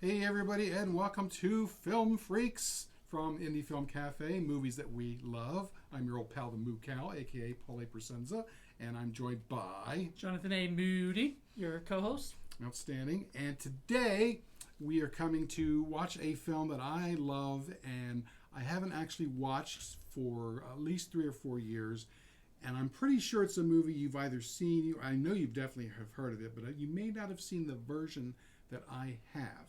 Hey everybody, and welcome to Film Freaks from Indie Film Cafe, movies that we love. I'm your old pal, the Moo Cow, aka Paul Presenza, and I'm joined by Jonathan A. Moody, your co-host. Outstanding. And today we are coming to watch a film that I love and I haven't actually watched for at least 3 or 4 years. And I'm pretty sure it's a movie you've either seen, I know you definitely have heard of it, but you may not have seen the version that I have.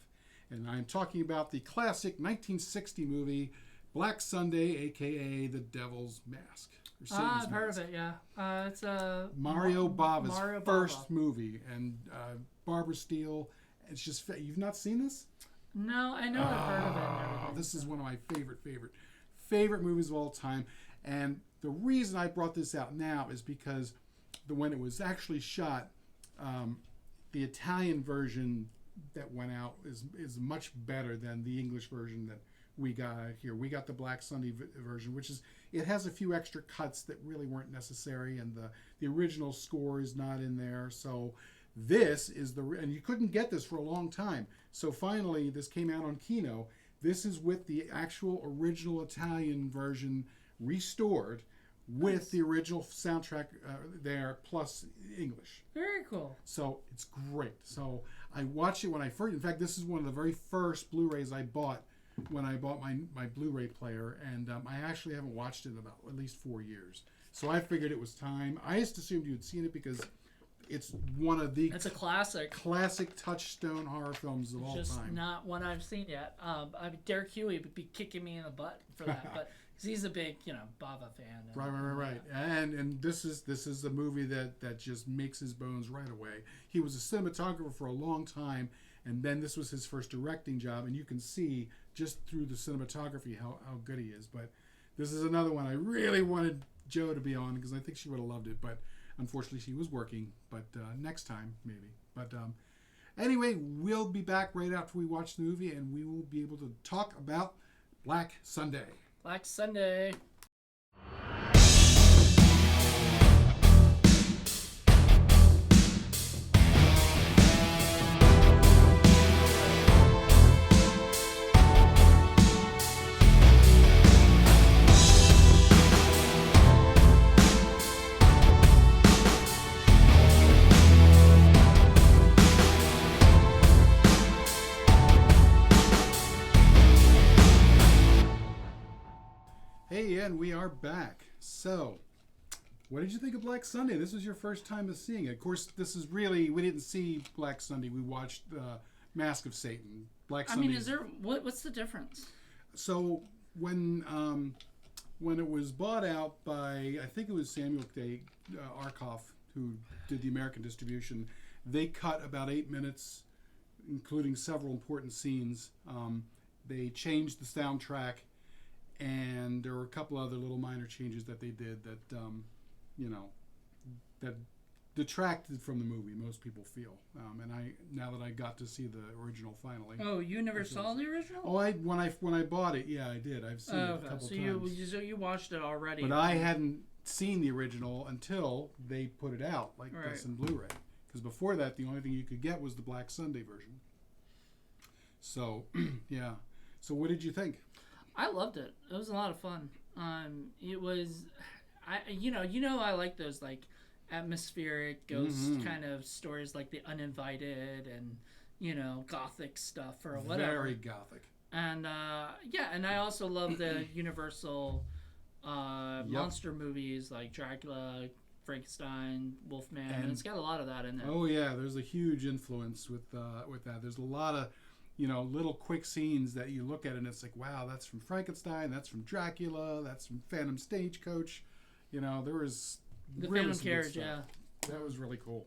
And I'm talking about the classic 1960 movie, Black Sunday, a.k.a. The Devil's Mask. I've heard of it, yeah. It's Mario Bava's first movie. And Barbara Steele, it's just, you've not seen this? No, I know I've heard of it and everything. This is one of my favorite movies of all time. And the reason I brought this out now is because when it was actually shot, the Italian version that went out is much better than the English version that we got here. We got the Black Sunday version, which is, it has a few extra cuts that really weren't necessary, and the original score is not in there. So this is and you couldn't get this for a long time. So finally, this came out on Kino. This is with the actual original Italian version restored with the original soundtrack there plus English. Very cool. So it's great. So I watched it when I first, in fact, this is one of the very first Blu-rays I bought when I bought my Blu-ray player, and I actually haven't watched it in about at least 4 years. So I figured it was time. I just assumed you'd seen it because it's one of the... It's a classic. Classic touchstone horror films of all time. Just not one I've seen yet. I mean, Derek Huey would be kicking me in the butt for that, but he's a big, Bava fan. Right. And this is a movie that just makes his bones right away. He was a cinematographer for a long time, and then this was his first directing job, and you can see just through the cinematography how good he is. But this is another one I really wanted Joe to be on because I think she would have loved it, but unfortunately she was working. But next time, maybe. But anyway, we'll be back right after we watch the movie, and we will be able to talk about Black Sunday. Black Sunday. Hey, and we are back. So, what did you think of Black Sunday? This was your first time of seeing it. Of course, this is really, we didn't see Black Sunday. We watched Mask of Satan. Black Sunday. I mean, is there, what's the difference? So, when it was bought out by, I think it was Samuel Day Arkoff, who did the American distribution, they cut about 8 minutes, including several important scenes. They changed the soundtrack, and there were a couple other little minor changes that they did that, that detracted from the movie, most people feel. And now that I got to see the original finally. Oh, you never saw the original? Oh, when I bought it, yeah, I did. I've seen it a couple times. So you watched it already. But I hadn't seen the original until they put it out, like this in Blu-ray. Because before that, the only thing you could get was the Black Sunday version. So, yeah. So what did you think? I loved it. It was a lot of fun. It was, I like those like atmospheric ghost kind of stories, like The Uninvited and gothic stuff or whatever. Very gothic. And and I also love the Universal monster movies like Dracula, Frankenstein, Wolfman, and it's got a lot of that in there. Oh yeah, there's a huge influence with that. There's a lot of little quick scenes that you look at and it's like, wow, that's from Frankenstein, that's from Dracula, that's from Phantom Stagecoach. There was the really Phantom Carriage, yeah. That was really cool.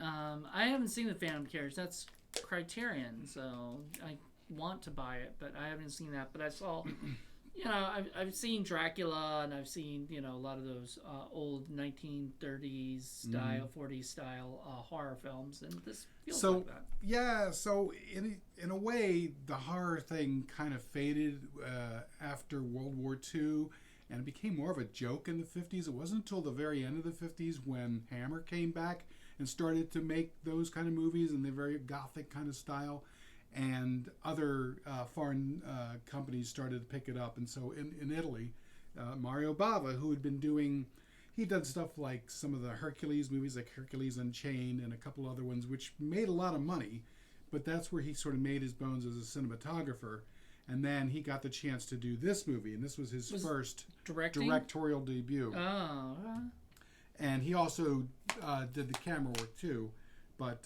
I haven't seen the Phantom Carriage. That's Criterion, so I want to buy it, but I haven't seen that. But I saw, I've seen Dracula, and I've seen a lot of those old 1930s style, 40s style horror films, and this feels like that. Yeah, so in a way, the horror thing kind of faded after World War II, and it became more of a joke in the 50s. It wasn't until the very end of the 50s when Hammer came back and started to make those kind of movies in the very gothic kind of style. and other foreign companies started to pick it up. And so in Italy, Mario Bava, who had been doing, he'd done stuff like some of the Hercules movies, like Hercules Unchained, and a couple other ones, which made a lot of money. But that's where he sort of made his bones as a cinematographer. And then he got the chance to do this movie, and this was his first directorial debut. Oh. And he also did the camera work too. But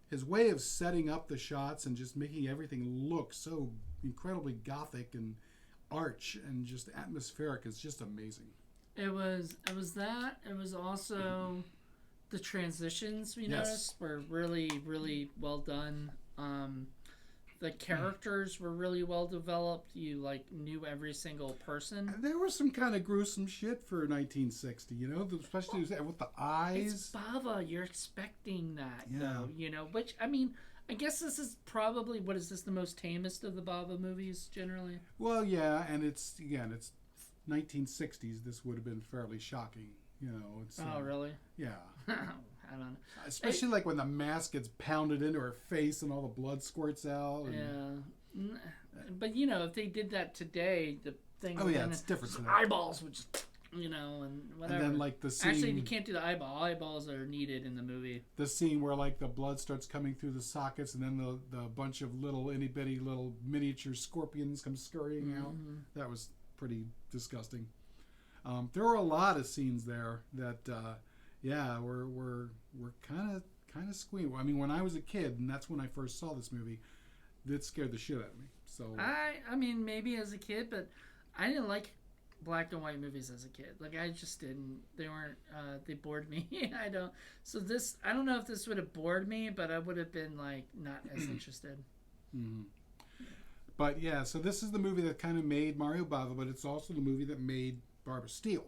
his way of setting up the shots and just making everything look so incredibly gothic and arch and just atmospheric is just amazing. It was that. It was also the transitions we noticed were really, really well done. The characters were really well developed. You knew every single person. There was some kind of gruesome shit for 1960, especially with the eyes. It's Bava. You're expecting that, though, which, I mean, I guess this is probably, what is this, the most tamest of the Bava movies, generally? Well, yeah, and it's 1960s. This would have been fairly shocking, It's, oh, really? Yeah. I don't know. Especially when the mask gets pounded into her face and all the blood squirts out. And, yeah. But, if they did that today, the thing... Oh, yeah, it's different today. Eyeballs would just... and whatever. And then, the scene... Actually, you can't do the eyeball. Eyeballs are needed in the movie. The scene where, the blood starts coming through the sockets and then the bunch of little itty-bitty little miniature scorpions come scurrying out. That was pretty disgusting. There were a lot of scenes there that... we're kind of squeamy. I mean, when I was a kid, and that's when I first saw this movie, that scared the shit out of me. So I mean, maybe as a kid, but I didn't like black and white movies as a kid. I just didn't. They weren't. They bored me. I don't. So I don't know if this would have bored me, but I would have been not as interested. Mm-hmm. But yeah, so this is the movie that kind of made Mario Bava, but it's also the movie that made Barbara Steele.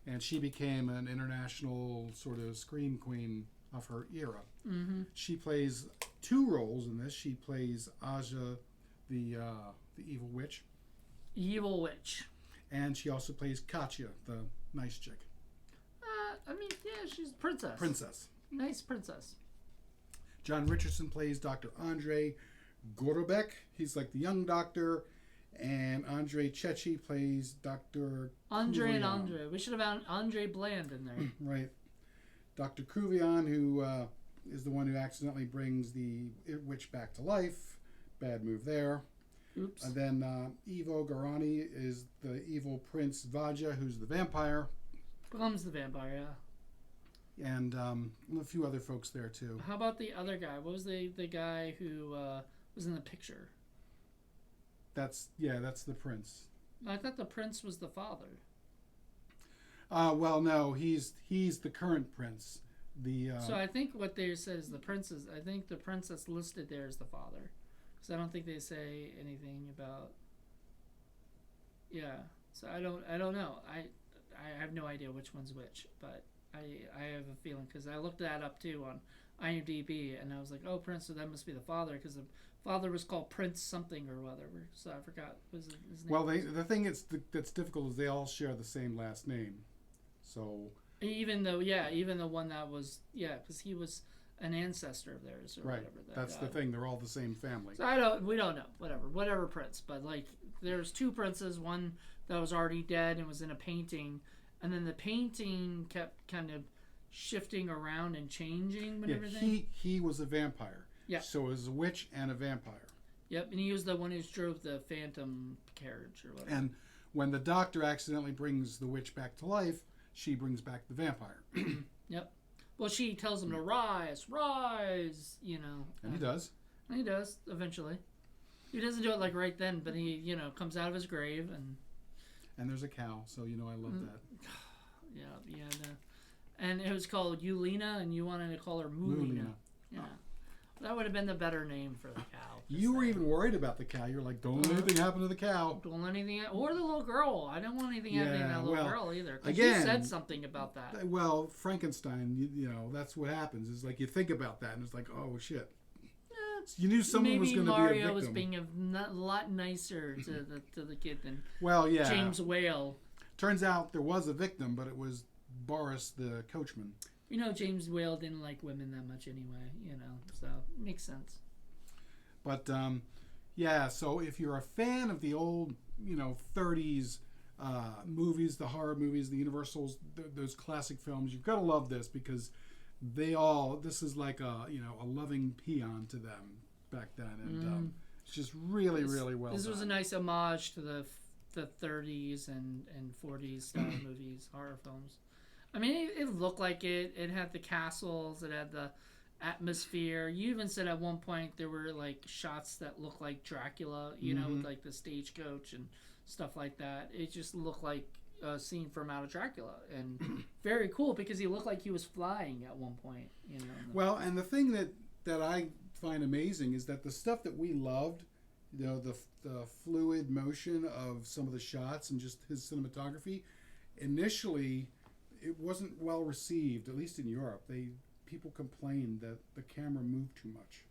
And she became an international sort of scream queen of her era. Mm-hmm. She plays two roles in this. She plays Aja, the evil witch. Evil witch. And she also plays Katya, the nice chick. I mean, yeah, she's princess. Princess. Nice princess. John Richardson plays Dr. Andrei Gorobek. He's the young doctor. And Andrei Chechi plays Dr. Andre Kruvian. and Andre. We should have had Andre Bland in there. Right. Dr. Kruvian, who is the one who accidentally brings the witch back to life. Bad move there. Oops. And then Ivo Garani is the evil Prince Vaja, who's the vampire. Becomes the vampire, yeah. And a few other folks there, too. How about the other guy? What was the guy who was in the picture? That's the prince. I thought the prince was the father. Well, no, he's the current prince. So I think what they said is the princess. I think the prince that's listed there is the father, because I don't think they say anything about. Yeah, so I don't know. I have no idea which one's which, but I have a feeling, because I looked that up too on IMDb, and I was like, oh, Prince, so that must be the father, because the father was called Prince something or whatever, so I forgot his name. Well, the thing that's difficult is they all share the same last name, so... Even the one that was, because he was an ancestor of theirs or right. whatever. That's the thing, they're all the same family. So we don't know, whatever prince, but there's two princes, one that was already dead and was in a painting, and then the painting kept kind of shifting around and changing and everything. He was a vampire. Yeah. So it was a witch and a vampire. Yep, and he was the one who drove the phantom carriage or whatever. And when the doctor accidentally brings the witch back to life, she brings back the vampire. Yep. Well, she tells him to rise, And he does. And he does, eventually. He doesn't do it right then, but he, comes out of his grave and... And there's a cow, so I love that. Yeah. And it was called Yulina, and you wanted to call her Mulina. Yeah. That would have been the better name for the cow. You were even worried about the cow. You're like, don't let anything happen to the cow. Don't let anything... Or the little girl. I don't want anything happening to that little girl either. Because you said something about that. Well, Frankenstein, that's what happens. Is you think about that, and it's like, oh, shit. You knew someone was going to be a victim. Maybe Mario was being a lot nicer to the kid than James Whale. Turns out there was a victim, but it was Boris the coachman. James Whale didn't like women that much anyway. So it makes sense. But yeah, so if you're a fan of the old 30s movies, the horror movies, the Universals, those classic films, you've got to love this because this is like a loving paean to them back then, and it's just really well This done. was a nice homage to the 30s and 40s style movies, horror films. I mean, it looked like it. It had the castles. It had the atmosphere. You even said at one point there were like shots that looked like Dracula, with like the stagecoach and stuff like that. It just looked like a scene from out of Dracula, and very cool because he looked like he was flying at one point. Well, and the thing that I find amazing is that the stuff that we loved, the fluid motion of some of the shots and just his cinematography, initially it wasn't well received, at least in Europe. People complained that the camera moved too much,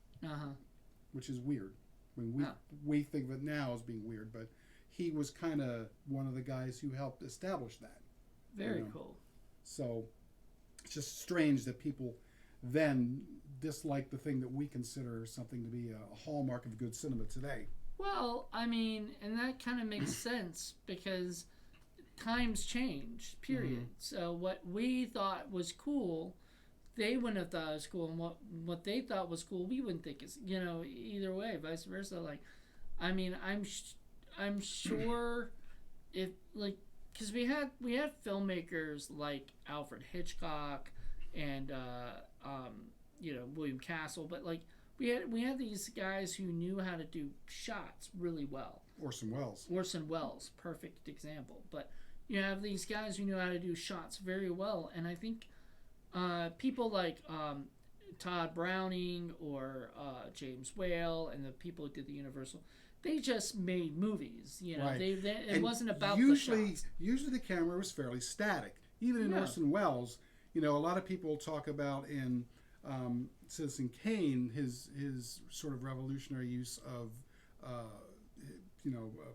which is weird. I mean, we think of it now as being weird, but he was kind of one of the guys who helped establish that. Very cool. So it's just strange that people then dislike the thing that we consider something to be a hallmark of good cinema today. Well, I mean, and that kind of makes sense because times change, period. So what we thought was cool, they wouldn't have thought was cool, and what they thought was cool, we wouldn't think is, either way, vice versa. Like, I mean, I'm sure if, like, because we had filmmakers like Alfred Hitchcock and William Castle, but like we had these guys who knew how to do shots really well. Orson Welles, perfect example. But you have these guys who know how to do shots very well, and I think people like Todd Browning or James Whale and the people who did the Universal, they just made movies. Right. It wasn't about usually, the shots. Usually the camera was fairly static. Even in Orson Welles, a lot of people talk about in Citizen Kane his sort of revolutionary use of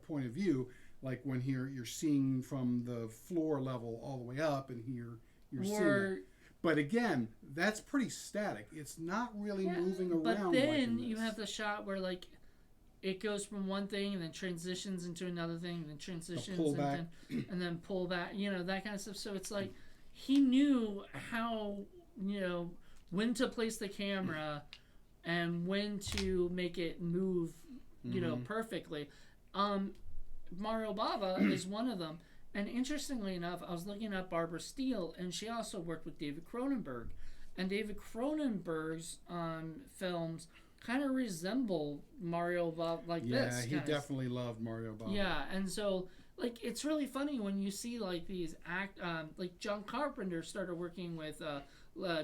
point of view, like when here you're seeing from the floor level all the way up, and here you're seeing it. But again, that's pretty static. It's not really moving around. But then like you have the shot where like it goes from one thing and then transitions into another thing, and then transitions and then pull back. That kind of stuff. So it's like he knew how when to place the camera and when to make it move, perfectly. Mario Bava is one of them. And interestingly enough, I was looking up Barbara Steele, and she also worked with David Cronenberg. And David Cronenberg's films kind of resemble Mario Bava this. Yeah, he definitely loved Mario Bava. Yeah, and so like it's really funny when you see like these like John Carpenter started working with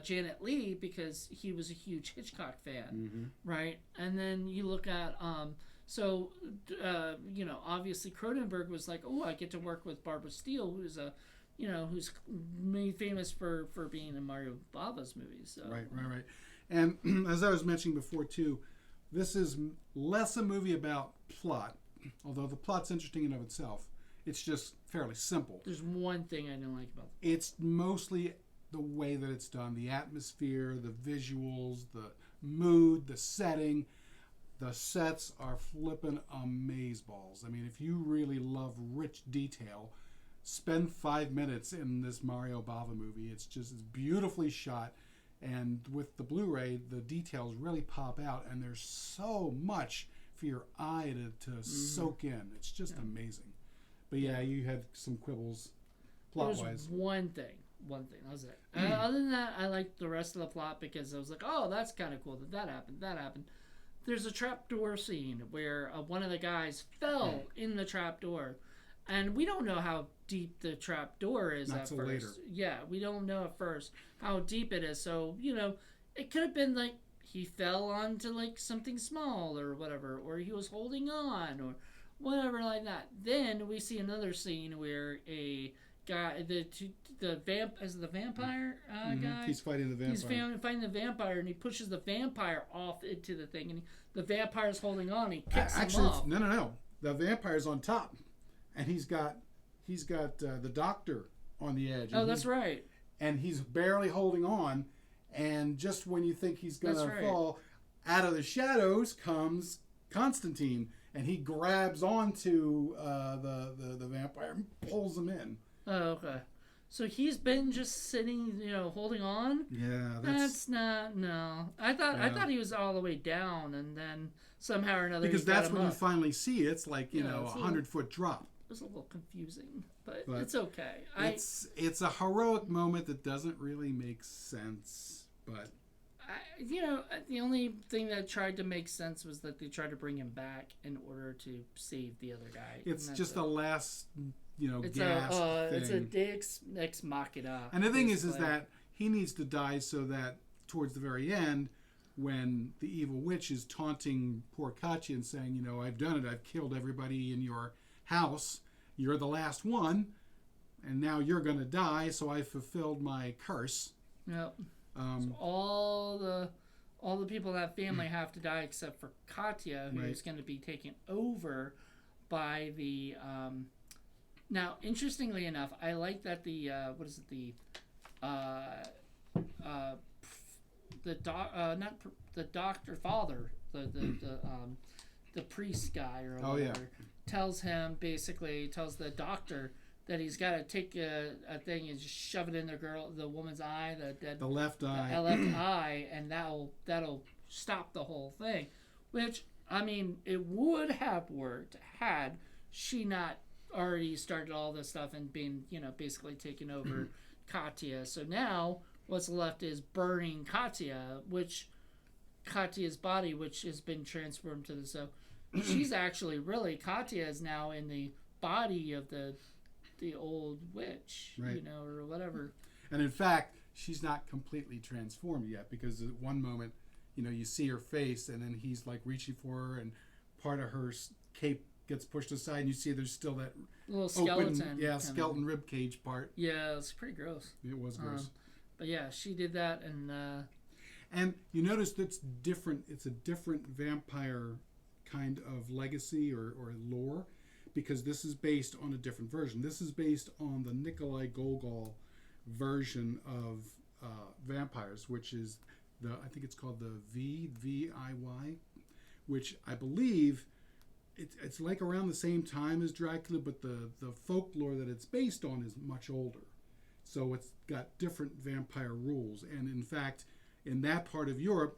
Janet Leigh because he was a huge Hitchcock fan, right? And then you look at obviously Cronenberg was like, oh, I get to work with Barbara Steele, who's who's made famous for being in Mario Bava's movies. So. Right. And as I was mentioning before too, this is less a movie about plot, although the plot's interesting in of itself. It's just fairly simple. There's one thing I didn't like about it. It's mostly the way that it's done, the atmosphere, the visuals, the mood, the setting. The sets are flippin' amazeballs. I mean, if you really love rich detail, spend 5 minutes in this Mario Bava movie. It's beautifully shot, and with the Blu-ray, the details really pop out, and there's so much for your eye to soak in. It's just amazing. But yeah, you had some quibbles plot-wise. There was one thing. That was it. Other than that, I liked the rest of the plot because I was like, oh, that's kind of cool that happened. There's a trapdoor scene where one of the guys fell in the trapdoor, and we don't know how deep the trapdoor is at first. Later. Yeah, we don't know at first how deep it is. So it could have been like he fell onto like something small or whatever, or he was holding on or whatever like that. Then we see another scene where a guy, the vampire guy. He's fighting the vampire. He's fighting the vampire, and he pushes the vampire off into the thing, and the vampire's holding on. He kicks him off. No. The vampire's on top, and he's got the doctor on the edge. Oh, that's right. and he's barely holding on. And just when you think he's going to fall, out of the shadows comes Constantine, and he grabs onto the vampire and pulls him in. Oh, okay. So he's been just sitting, holding on. Yeah, that's not. No, I thought he was all the way down, and then somehow or another. Because that's when you finally see it. It's like 100-foot drop. It was a little confusing, but it's okay. It's a heroic moment that doesn't really make sense, but. The only thing that tried to make sense was that they tried to bring him back in order to save the other guy. It's just the last, gasp thing. It's a Deus Ex Machina. And the thing is that he needs to die so that towards the very end, when the evil witch is taunting poor Katya and saying, I've done it, I've killed everybody in your house, you're the last one, and now you're going to die, so I fulfilled my curse. Yep. So all the people in that family have to die except for Katya, who's going to be taken over by the. Now, interestingly enough, I like that the priest guy or whatever tells the doctor that he's got to take a thing and just shove it in the woman's eye, the left eye, and that'll stop the whole thing. Which, I mean, it would have worked had she not already started all this stuff and been, basically taken over Katya. So now what's left is burning Katya's body, which has been transformed to the. So she's actually Katya is now in the body of the old witch, or whatever. And in fact, she's not completely transformed yet, because at one moment, you see her face, and then he's like reaching for her, and part of her cape gets pushed aside, and you see there's still that little skeleton, skeleton rib cage part. Yeah, it's pretty gross. It was gross. But yeah, she did that, and you notice that's different. It's a different vampire kind of legacy or lore, because this is based on a different version. This is based on the Nikolai Gogol version of vampires, which is I think it's called the VVIY, which I believe it's like around the same time as Dracula, but the folklore that it's based on is much older. So it's got different vampire rules. And in fact, in that part of Europe,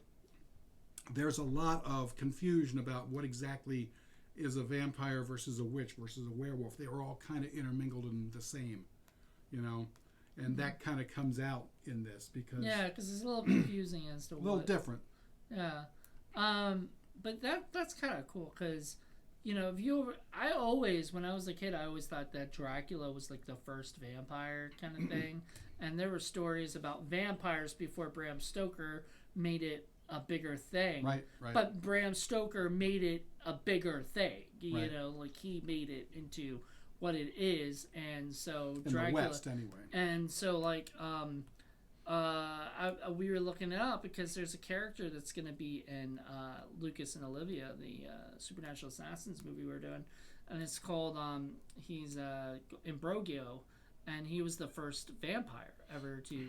there's a lot of confusion about what exactly is a vampire versus a witch versus a werewolf. They were all kind of intermingled in the same, and that kind of comes out in this because it's a little confusing as to a little different. Yeah, but that's kind of cool because I always, when I was a kid, I always thought that Dracula was like the first vampire kind of thing, and there were stories about vampires before Bram Stoker made it a bigger thing. Right. But Bram Stoker made it a bigger thing. Right. Like he made it into what it is, and so in Dracula. the West, anyway. And so, we were looking it up because there's a character that's going to be in Lucas and Olivia, the Supernatural Assassins movie we're doing, and it's called he's Imbrogio, and he was the first vampire ever to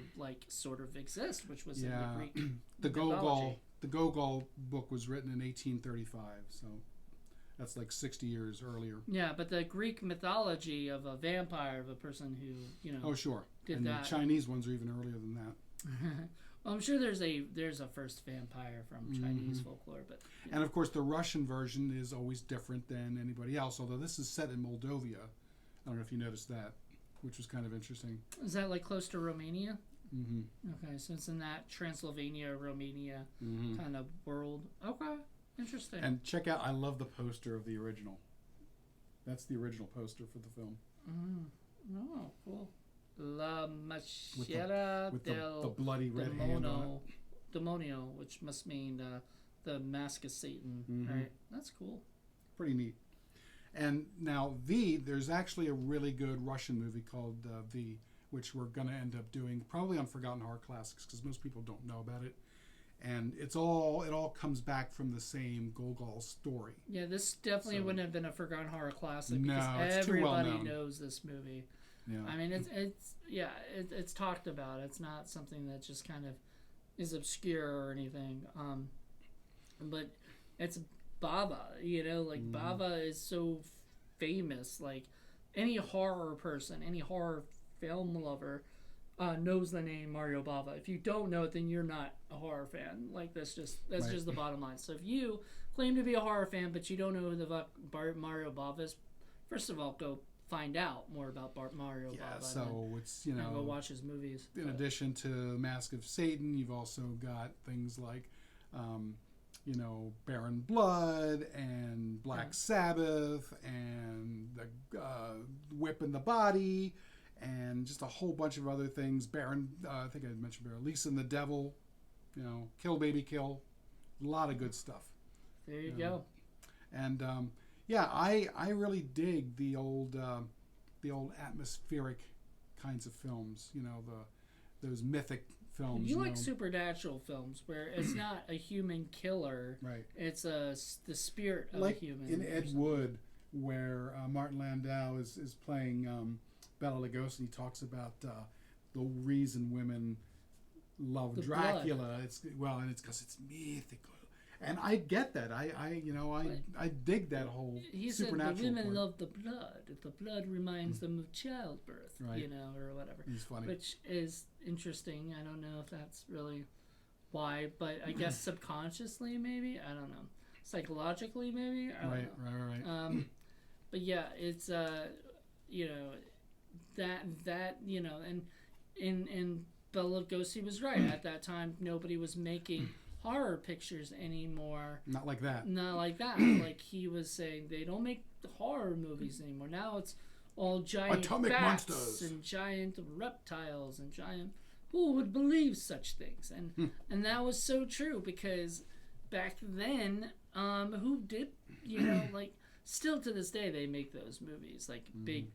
sort of exist, which was in the Greek mythology. The Gogol book was written in 1835, so that's like 60 years earlier. Yeah, but the Greek mythology of a vampire, of a person who oh sure, and that. The Chinese ones are even earlier than that. Well, I'm sure there's a first vampire from Chinese folklore, but and of course the Russian version is always different than anybody else. Although this is set in Moldova, I don't know if you noticed that, which was kind of interesting. Is that close to Romania? Mm-hmm. Okay, so it's in that Transylvania, Romania kind of world. Okay, interesting. And check out, I love the poster of the original. That's the original poster for the film. Oh, cool. La Maschera with del the bloody red hand on it. Demonio, which must mean the mask of Satan. Right? That's cool. Pretty neat. And now there's actually a really good Russian movie called V, which we're going to end up doing probably on Forgotten Horror Classics because most people don't know about it. And it all comes back from the same Gogol story. Yeah, this definitely wouldn't have been a Forgotten Horror Classic no, because it's everybody too well known. knows this movie. Yeah. I mean, it's talked about. It's not something that just kind of is obscure or anything. But it's Bava. Bava is so famous. Like any horror person, any horror film lover knows the name Mario Bava. If you don't know it, then you're not a horror fan. Like that's just the bottom line. So if you claim to be a horror fan but you don't know who the fuck Mario Bava is, first of all, go find out more about Mario Bava. Yeah, so it's, you know, go watch his movies. In addition to Mask of Satan, you've also got things like, you know, Baron Blood and Black Sabbath and the Whip in the Body and just a whole bunch of other things. I think I mentioned Baron, Lisa and the Devil, you know, Kill Baby Kill, a lot of good stuff. There you go. And yeah, I really dig the old atmospheric kinds of films. You know, those mythic films. You like supernatural films where it's not a human killer, right? It's the spirit of like a human. In Ed Wood, where Martin Landau is playing Bela Lugosi, and he talks about the reason women love Dracula. Blood. It's because it's mythical. And I get that. I dig that whole supernatural. He said the women part. love the blood. The blood reminds them of childbirth, right. You know, or whatever. He's funny. Which is interesting. I don't know if that's really why, but I guess subconsciously maybe. I don't know. Psychologically maybe. I don't know. Right. But yeah, it's you know, that you know, and in Bela Lugosi was right. At that time, nobody was making horror pictures anymore. Not like that. Like he was saying, they don't make horror movies anymore. Now it's all giant atomic bats monsters and giant reptiles and giant. Who would believe such things? And that was so true because back then, who did, you know, like still to this day they make those movies like big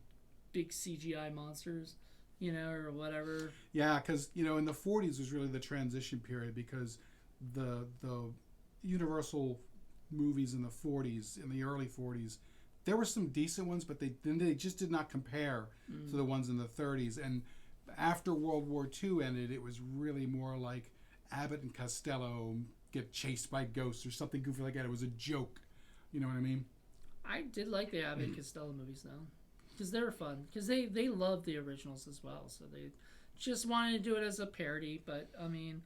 CGI monsters, you know, or whatever. Yeah, because you know in the 40s was really the transition period because the Universal movies in the 40s, in the early 40s, there were some decent ones, but they just did not compare to the ones in the 30s. And after World War II ended, it was really more like Abbott and Costello get chased by ghosts or something goofy like that. It was a joke. You know what I mean? I did like the Abbott and Costello movies though, because they were fun. Because they loved the originals as well, so they just wanted to do it as a parody. But I mean,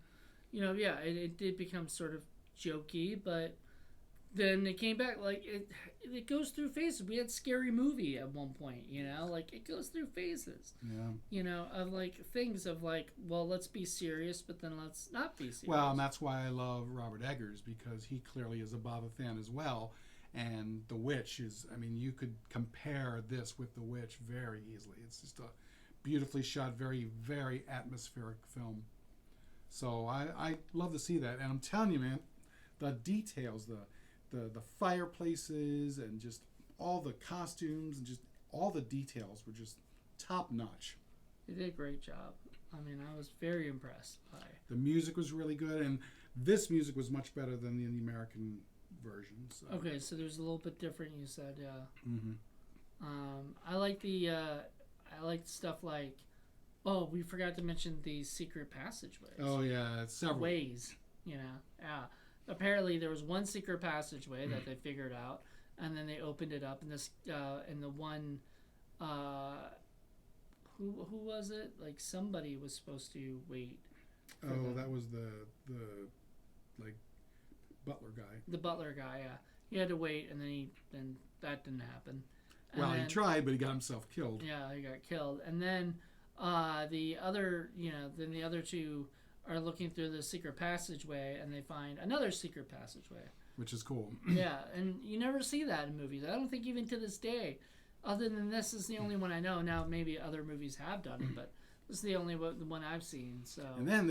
you know, yeah, it did become sort of jokey, but then it came back. Like it goes through phases. We had Scary Movie at one point, you know, like it goes through phases. Yeah. You know, of like things of like, well, let's be serious, but then let's not be serious. Well, and that's why I love Robert Eggers, because he clearly is a Bava fan as well. And The Witch is, I mean, you could compare this with The Witch very easily. It's just a beautifully shot, very, very atmospheric film. So I love to see that. And I'm telling you, man, the details, the fireplaces and just all the costumes and just all the details were just top notch. They did a great job. I mean, I was very impressed by it. The music was really good, and this music was much better than the American version. So. Okay, so there's a little bit different, you said, yeah. Mm-hmm. I like stuff like, oh, we forgot to mention the secret passageways. Oh yeah, it's several ways. You know, yeah. Apparently, there was one secret passageway that they figured out, and then they opened it up, and this, and the one, who was it? Like somebody was supposed to wait. Oh, that was the like butler guy. The butler guy, yeah. He had to wait, and then that didn't happen. And well, then, he tried, but he got himself killed. Yeah, he got killed, and then the other, you know, then the other two are looking through the secret passageway, and they find another secret passageway, which is cool. Yeah, and you never see that in movies. I don't think even to this day, other than this is the only one I know. Now maybe other movies have done it, but this is the only one I've seen. So. And then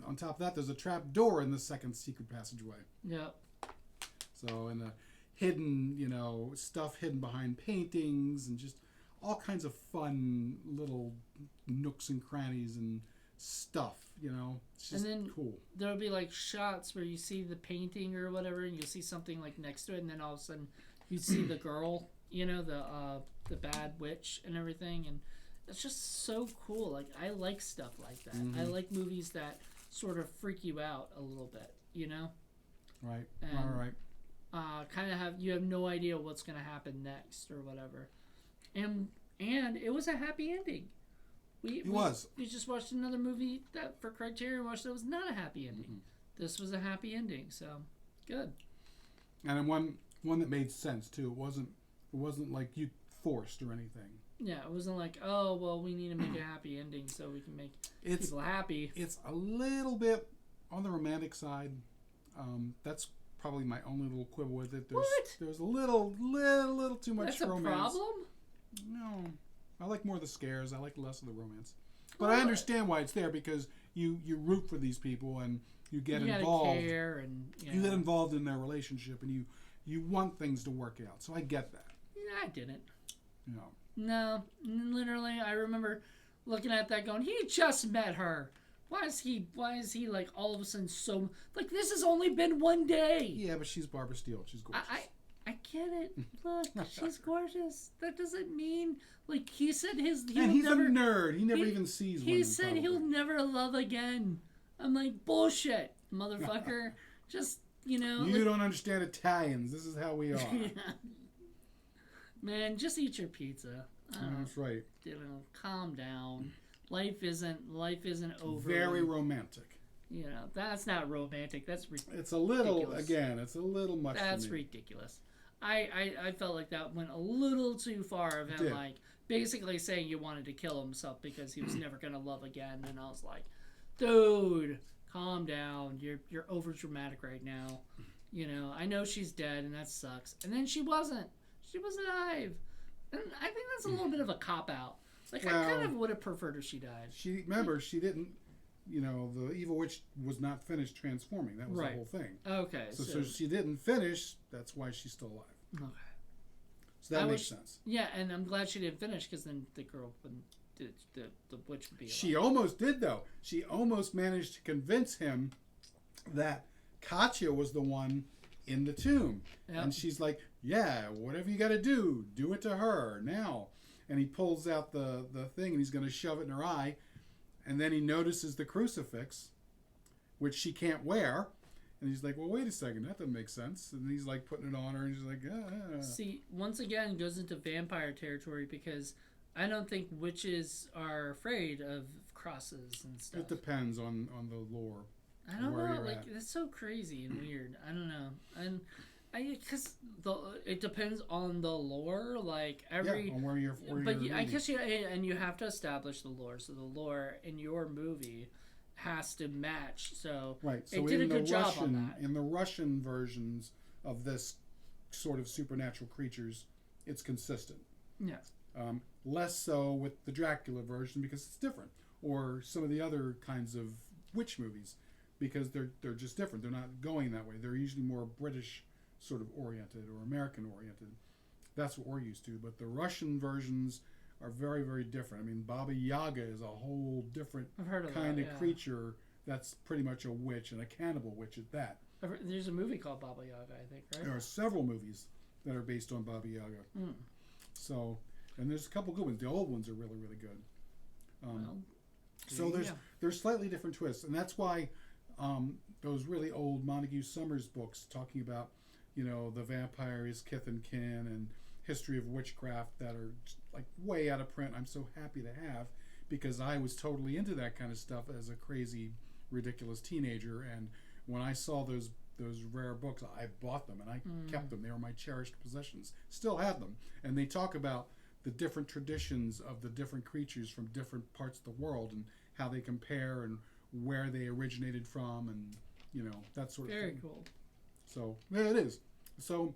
on top of that, there's a trap door in the second secret passageway. Yep. So and the hidden, you know, stuff hidden behind paintings and just all kinds of fun little nooks and crannies and stuff, you know. It's just and then cool. There'll be like shots where you see the painting or whatever, and you'll see something like next to it, and then all of a sudden you see the girl, you know, the bad witch and everything, it's just so cool. Like, I like stuff like that. Mm-hmm. I like movies that sort of freak you out a little bit, you know? Right. And, All right. Kind of you have no idea what's going to happen next or whatever. And it was a happy ending. We just watched another movie that for Criterion watched that was not a happy ending. Mm-hmm. This was a happy ending, so good. And one that made sense too. It wasn't like you forced or anything. Yeah, it wasn't like, oh well, we need to make a happy ending so we can make people happy. It's a little bit on the romantic side. That's probably my only little quibble with it. There's a little too much romance. That's a problem? No. I like more of the scares. I like less of the romance. But I understand why it's there, because you root for these people and you get involved. Care and, you get involved in their relationship and you want things to work out. So I get that. Yeah, I didn't. No, literally, I remember looking at that going, he just met her. Why is he like all of a sudden so like this has only been one day? Yeah, but she's Barbara Steele. She's gorgeous. I get it. Look, she's gorgeous. That doesn't mean like he said he's a nerd. He never even sees women. He said probably. He'll never love again. I'm like, bullshit, motherfucker. Just you don't understand Italians. This is how we are. Man, just eat your pizza. That's right. Calm down. Life isn't over. Very romantic. That's not romantic. That's ridiculous. It's a little much. That's ridiculous. I felt like that went a little too far of him, like basically saying you wanted to kill himself because he was never gonna love again. And I was like, dude, calm down. You're over dramatic right now. I know she's dead and that sucks. And then she wasn't. She was alive. And I think that's a little bit of a cop out. Like, I kind of would have preferred if she died. She didn't, the evil witch was not finished transforming. That was the whole thing. Okay. So she didn't finish. That's why she's still alive. Okay. So that makes sense. Yeah, and I'm glad she didn't finish because then the girl wouldn't, the witch would be alive. She almost did, though. She almost managed to convince him that Katya was the one in the tomb. Yep. And she's like, yeah, whatever you got to do it to her now. And he pulls out the thing and he's going to shove it in her eye. And then he notices the crucifix, which she can't wear. And he's like, well, wait a second, that doesn't make sense. And he's like putting it on her and she's like, ah. See, once again, it goes into vampire territory because I don't think witches are afraid of crosses and stuff. It depends on the lore. I don't know. Like, it's so crazy and weird. I don't know. And because it depends on the lore, like every. Yeah, on where you're. But I guess you have to establish the lore. So the lore in your movie has to match. So right. So it did a good job on that. In the Russian versions of this sort of supernatural creatures, it's consistent. Yes. Less so with the Dracula version because it's different, or some of the other kinds of witch movies, because they're just different. They're not going that way. They're usually more British sort of oriented or American oriented. That's what we're used to. But the Russian versions are very, very different. I mean, Baba Yaga is a whole different kind of creature that's pretty much a witch and a cannibal witch at that. There's a movie called Baba Yaga, I think, right? There are several movies that are based on Baba Yaga. Mm. So, and there's a couple good ones. The old ones are really, really good. So there's slightly different twists, and that's why those really old Montague Summers books talking about the vampire is kith and kin and history of witchcraft that are like way out of print. I'm so happy to have, because I was totally into that kind of stuff as a crazy, ridiculous teenager. And when I saw those rare books, I bought them and I kept them. They were my cherished possessions. Still have them. And they talk about the different traditions of the different creatures from different parts of the world and how they compare and where they originated from and that sort of thing. Very cool. So, yeah, it is. So,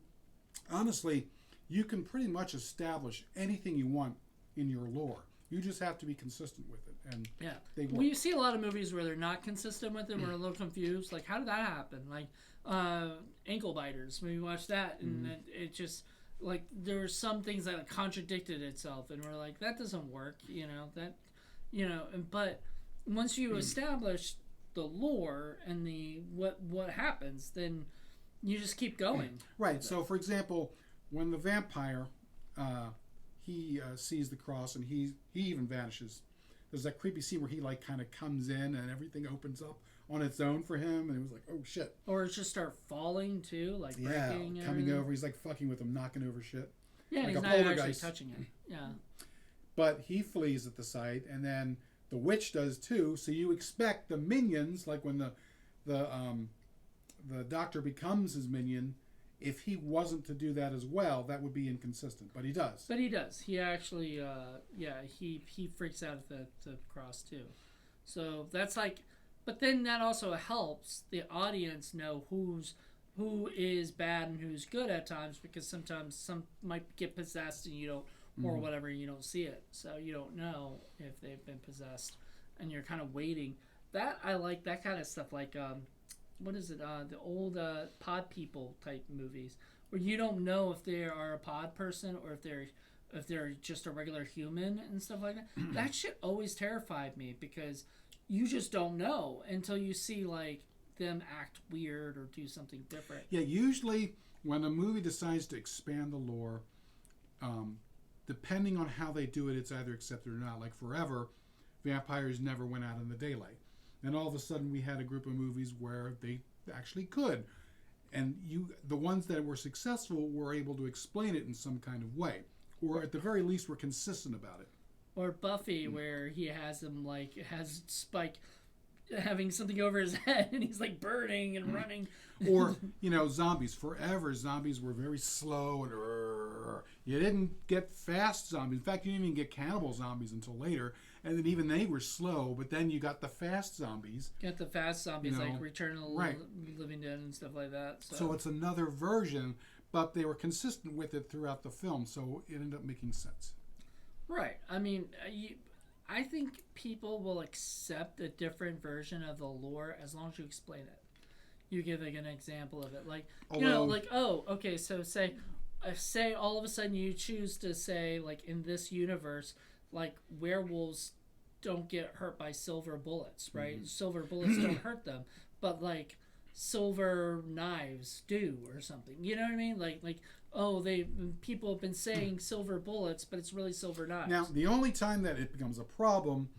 honestly, you can pretty much establish anything you want in your lore. You just have to be consistent with it. And they work. Well, you see a lot of movies where they're not consistent with it, we're a little confused. Like, how did that happen? Like, Ankle Biters, when we watched that, and it just, like, there were some things that contradicted itself, and we're like, that doesn't work, but once you establish the lore and the what happens, then you just keep going. Right. So, for example, when the vampire, sees the cross, and he even vanishes. There's that creepy scene where he like kind of comes in and everything opens up on its own for him, and it was like, oh shit. Or it's just start falling too, like breaking. Yeah, coming over. He's like fucking with him, knocking over shit. Yeah, like he's a not actually poltergeist. touching it. Yeah. But he flees at the sight, and then the witch does too. So you expect the minions, like when the doctor becomes his minion, if he wasn't to do that as well, that would be inconsistent. But he does. But he does. He actually, he freaks out at the cross too. So that's like, but then that also helps the audience know who is bad and who's good at times, because sometimes some might get possessed and you don't, or whatever, you don't see it, so you don't know if they've been possessed, and you're kind of waiting. That I like that kind of stuff, like what is it? The old pod people type movies where you don't know if they are a pod person or if they're just a regular human and stuff like that. That shit always terrified me, because you just don't know until you see like them act weird or do something different. Yeah, usually when a movie decides to expand the lore, depending on how they do it, it's either accepted or not. Like Forever, vampires never went out in the daylight. And all of a sudden we had a group of movies where they actually could. And the ones that were successful were able to explain it in some kind of way. Or at the very least were consistent about it. Or Buffy, where he has Spike having something over his head and he's like burning and running. Or, zombies. Forever, zombies were very slow and you didn't get fast zombies. In fact, you didn't even get cannibal zombies until later. And then even they were slow, but then you got the fast zombies. Got the fast zombies, like Return of the Living Dead and stuff like that. So it's another version, but they were consistent with it throughout the film, so it ended up making sense. Right. I mean, I think people will accept a different version of the lore as long as you explain it. You give like an example of it, like so say all of a sudden you choose to say, like, in this universe, like, werewolves don't get hurt by silver bullets, right? Mm-hmm. Silver bullets don't hurt them, but like silver knives do, or something. You know what I mean? Like people have been saying silver bullets, but it's really silver knives. Now, the only time that it becomes a problem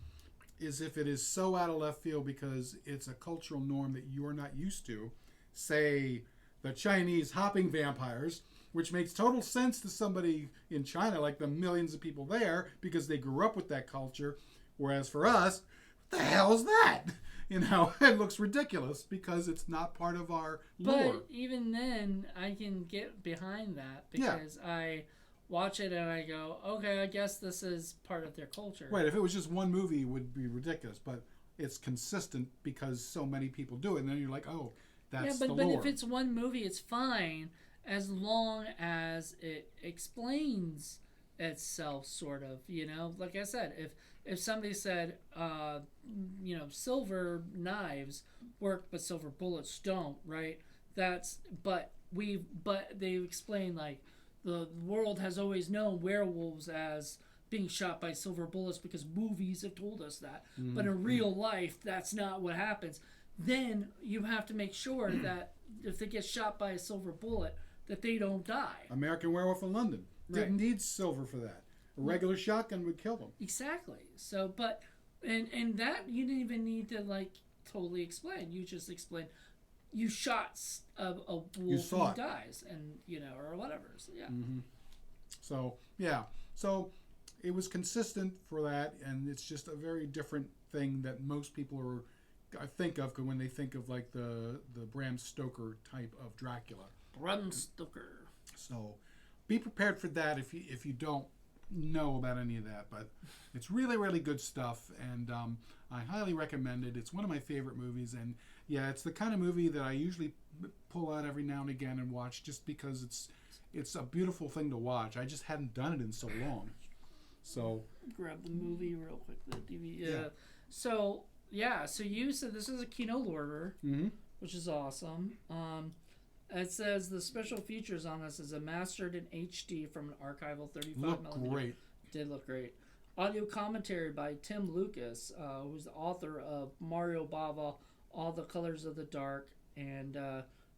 is if it is so out of left field because it's a cultural norm that you're not used to. Say, the Chinese hopping vampires, which makes total sense to somebody in China, like the millions of people there, because they grew up with that culture. Whereas for us, what the hell is that? It looks ridiculous because it's not part of our lore. But even then, I can get behind that because I watch it and I go, okay, I guess this is part of their culture. Right. If it was just one movie, it would be ridiculous. But it's consistent because so many people do it. And then you're like, oh, that's the lore. But if it's one movie, it's fine as long as it explains itself, sort of. Like I said, if somebody said, silver knives work, but silver bullets don't, right? But they explain, like, the world has always known werewolves as being shot by silver bullets because movies have told us that. Mm-hmm. But in real life, that's not what happens. Then you have to make sure that if they get shot by a silver bullet, that they don't die. American Werewolf in London didn't need silver for that. A regular shotgun would kill them. Exactly. So, but and that you didn't even need to like totally explain. You just explained you shot a wolf who dies, and or whatever. So, yeah. Mm-hmm. So yeah. So it was consistent for that, and it's just a very different thing that most people think of when they think of like the Bram Stoker type of Dracula. Bram Stoker. So be prepared for that if you don't know about any of that, but it's really, really good stuff, and I highly recommend it. It's one of my favorite movies, and it's the kind of movie that I usually pull out every now and again and watch just because it's a beautiful thing to watch. I just hadn't done it in so long. So grab the movie real quick, the DVD. Yeah. So you said this is a Kino Lorber, which is awesome. It says the special features on this is a mastered in HD from an archival 35mm. Great. Did look great. Audio commentary by Tim Lucas, who's the author of Mario Bava, All the Colors of the Dark, and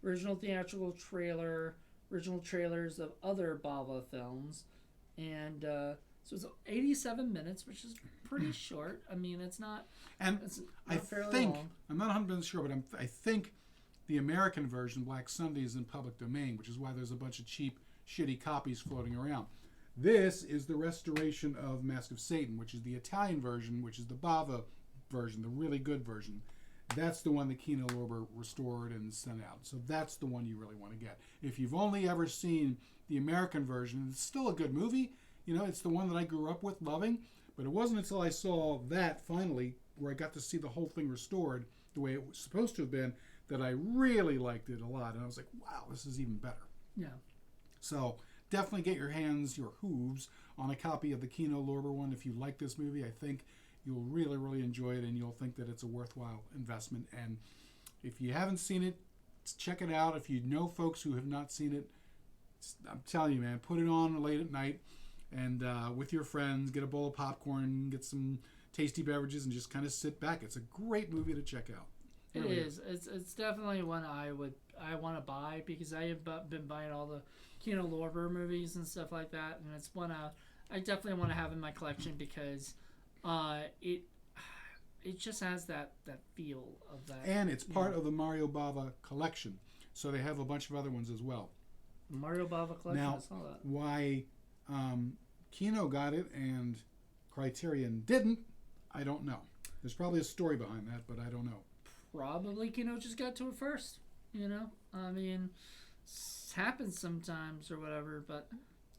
original theatrical trailers of other Bava films. and so it's 87 minutes, which is pretty short. I mean, it's not. And it's I not fairly think long. I'm not 100% sure, but I think the American version, Black Sunday, is in public domain, which is why there's a bunch of cheap, shitty copies floating around. This is the restoration of Mask of Satan, which is the Italian version, which is the Bava version, the really good version. That's the one that Kino Lorber restored and sent out. So that's the one you really want to get. If you've only ever seen the American version, it's still a good movie. You know, it's the one that I grew up with loving. But it wasn't until I saw that finally, where I got to see the whole thing restored the way it was supposed to have been, that I really liked it a lot. And I was like, wow, this is even better. Yeah. So definitely get your hooves on a copy of the Kino Lorber one. If you like this movie, I think you'll really, really enjoy it, and you'll think that it's a worthwhile investment. And if you haven't seen it, check it out. If you know folks who have not seen it, I'm telling you, man, put it on late at night and with your friends, get a bowl of popcorn, get some tasty beverages, and just kind of sit back. It's a great movie to check out. It is. It's definitely one I want to buy, because I have been buying all the Kino Lorber movies and stuff like that, and it's one I definitely want to have in my collection, because it just has that feel of that. And it's part of the Mario Bava collection, so they have a bunch of other ones as well. Mario Bava collection. Now, I saw that. why Kino got it and Criterion didn't, I don't know. There's probably a story behind that, but I don't know. Probably Kino just got to it first. You know, I mean, it happens sometimes or whatever, but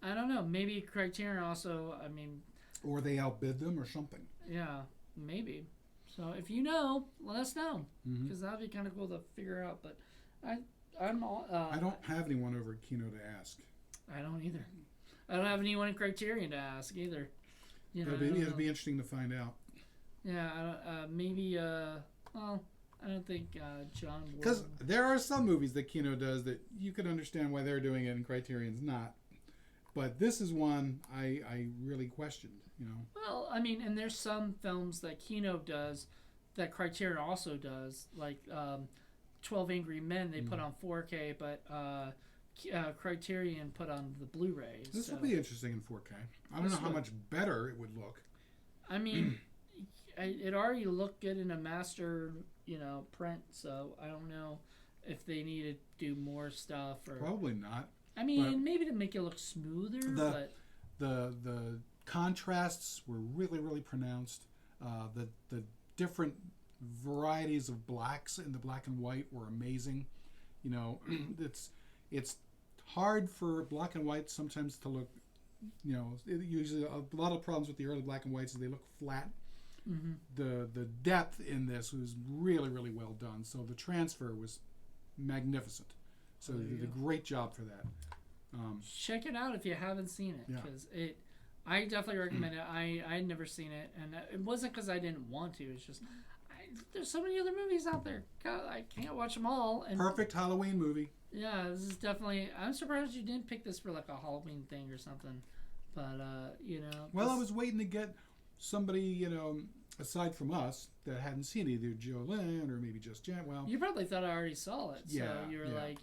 I don't know. Maybe Criterion also. I mean, or they outbid them or something. Yeah, maybe. So if you know, let us know, Mm-hmm. because that'd be kind of cool to figure out. But I'm all. I don't have anyone over at Kino to ask. I don't either. I don't have anyone in Criterion to ask either. You know, It'll be interesting to find out. Yeah, maybe. Well, I don't think John. Because there are some movies that Kino does that you can understand why they're doing it and Criterion's not. But this is one I really questioned, you know. Well, I mean, and there's some films that Kino does that Criterion also does, like 12 Angry Men. They put on 4K, but Criterion put on the Blu-rays. This will be interesting in 4K. I don't know how much better it would look. I mean, it already looked good in a master, print. So I don't know if they need to do more stuff or. Probably not. I mean, maybe to make it look smoother, but the contrasts were really, really pronounced. The different varieties of blacks in the black and white were amazing. You know, it's hard for black and white sometimes to look. You know, usually a lot of problems with the early black and whites is they look flat. Mm-hmm. The depth in this was really, really well done. So the transfer was magnificent. So they did a great job for that. Check it out if you haven't seen it, because I definitely recommend it. I'd never seen it, and it wasn't because I didn't want to. It's just there's so many other movies out there. God, I can't watch them all. And perfect Halloween movie. Yeah, this is definitely. I'm surprised you didn't pick this for like a Halloween thing or something. But Well, I was waiting to get somebody aside from us that hadn't seen either Joe Lynn or maybe Just Jan. Well, you probably thought I already saw it, so you were like,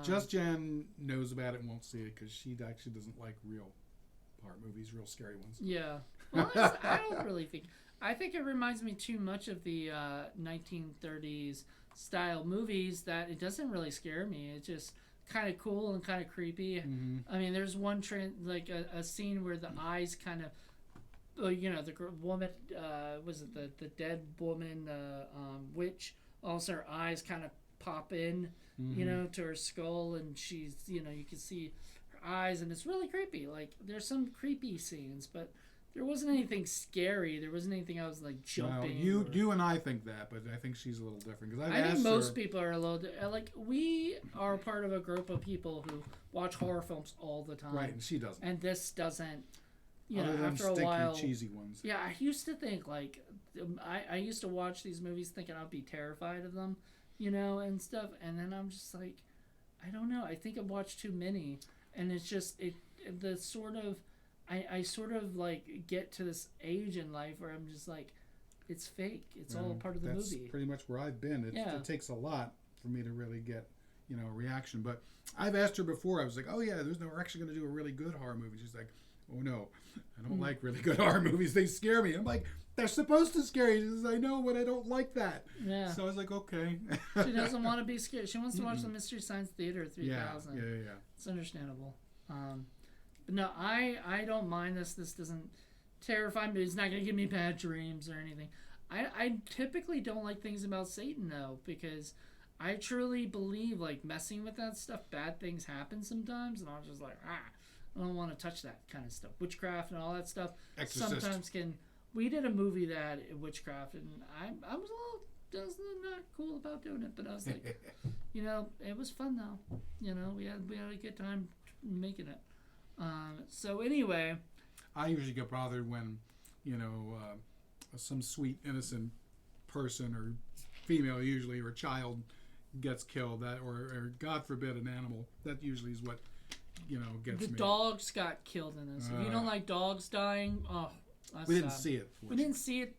Just Jan knows about it and won't see it because she actually doesn't like real horror movies, real scary ones. Yeah. Well, I don't really think. I think it reminds me too much of the 1930s style movies that it doesn't really scare me. It's just kind of cool and kind of creepy. Mm-hmm. I mean, there's one like a scene where the eyes kind of. The woman, was it the dead woman, witch? Also, her eyes kind of pop in, to her skull, and she's, you can see her eyes, and it's really creepy. Like, there's some creepy scenes, but there wasn't anything scary. There wasn't anything I was like jumping. Well, you and I think that, but I think she's a little different because I think most people are a little like we are part of a group of people who watch horror films all the time, right? And she doesn't, and this doesn't. Other than after a stinky, while, cheesy ones. Yeah, I used to think like, I used to watch these movies thinking I'd be terrified of them, and stuff. And then I'm just like, I don't know. I think I've watched too many, and it's just I sort of like get to this age in life where I'm just like, it's fake. It's all part of the movie. That's pretty much where I've been. It takes a lot for me to really get a reaction. But I've asked her before. I was like, oh yeah, we're actually going to do a really good horror movie. She's like, oh no, I don't like really good horror movies. They scare me. I'm like, they're supposed to scare you. She says, I know, but I don't like that. Yeah. So I was like, okay. She doesn't want to be scared. She wants to watch the Mystery Science Theater 3000. Yeah. It's understandable. But no, I don't mind this. This doesn't terrify me. It's not going to give me bad dreams or anything. I typically don't like things about Satan, though, because I truly believe, like, messing with that stuff, bad things happen sometimes, and I'm just like, I don't want to touch that kind of stuff. Witchcraft and all that stuff Exorcist. sometimes can... We did a movie that witchcraft, and I was a little not cool about doing it, but I was like, you know, it was fun though. You know, we had a good time making it. So anyway, I usually get bothered when, you know, some sweet innocent person or female usually or child gets killed, that or God forbid an animal. That usually is what, you know, gets me. The dogs got killed in this. If you don't like dogs dying, we didn't see it. We didn't see it,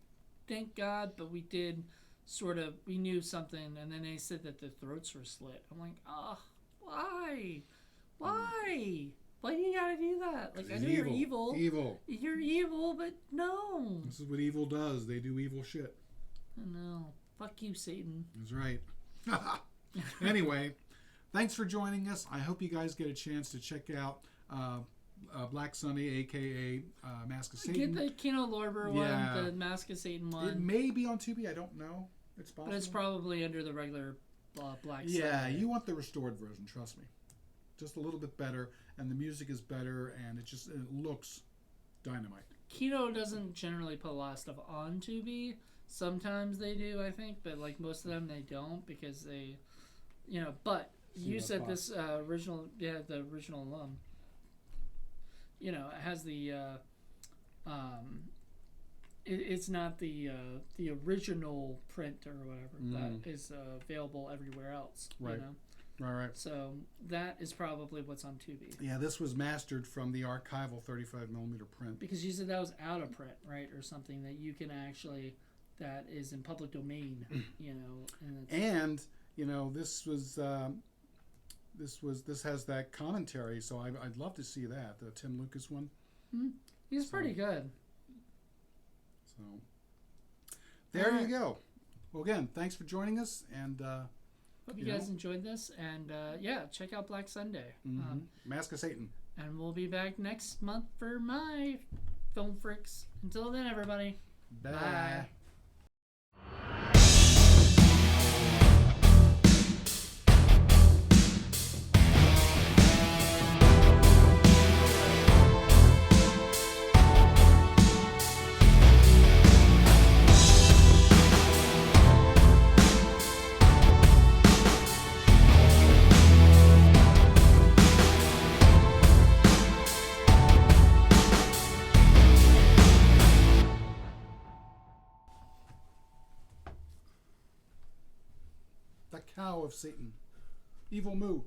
thank God, but we did we knew something, and then they said that the throats were slit. I'm like, why? Why do you gotta do that? Like, I know you're evil. You're evil, but no. This is what evil does. They do evil shit. I know. Fuck you, Satan. That's right. Anyway, thanks for joining us. I hope you guys get a chance to check out Black Sunday, a.k.a. Mask of Satan. Get the Kino Lorber one, the Mask of Satan one. It may be on Tubi. I don't know. It's possible. But it's probably under the regular Black Sunday. Yeah, you want the restored version, trust me. Just a little bit better, and the music is better, and it looks dynamite. Kino doesn't generally put a lot of stuff on Tubi. Sometimes they do, I think, but like most of them they don't because they, you know. But you said this original, the original you know, it has the it's not the original print or whatever that is available everywhere else. Right. You know? Right. So that is probably what's on Tubi. Yeah, this was mastered from the archival 35mm print. Because you said that was out of print, right, or something that you can actually, that is in public domain, you know. And you know, this has that commentary, so I'd love to see that, the Tim Lucas one. He's pretty good. So there you go. Well, again, thanks for joining us, and hope you guys enjoyed this, and check out Black Sunday. Mask of Satan. And we'll be back next month for my Film Freaks. Until then, everybody. Bye. The cow of Satan. Evil Moo.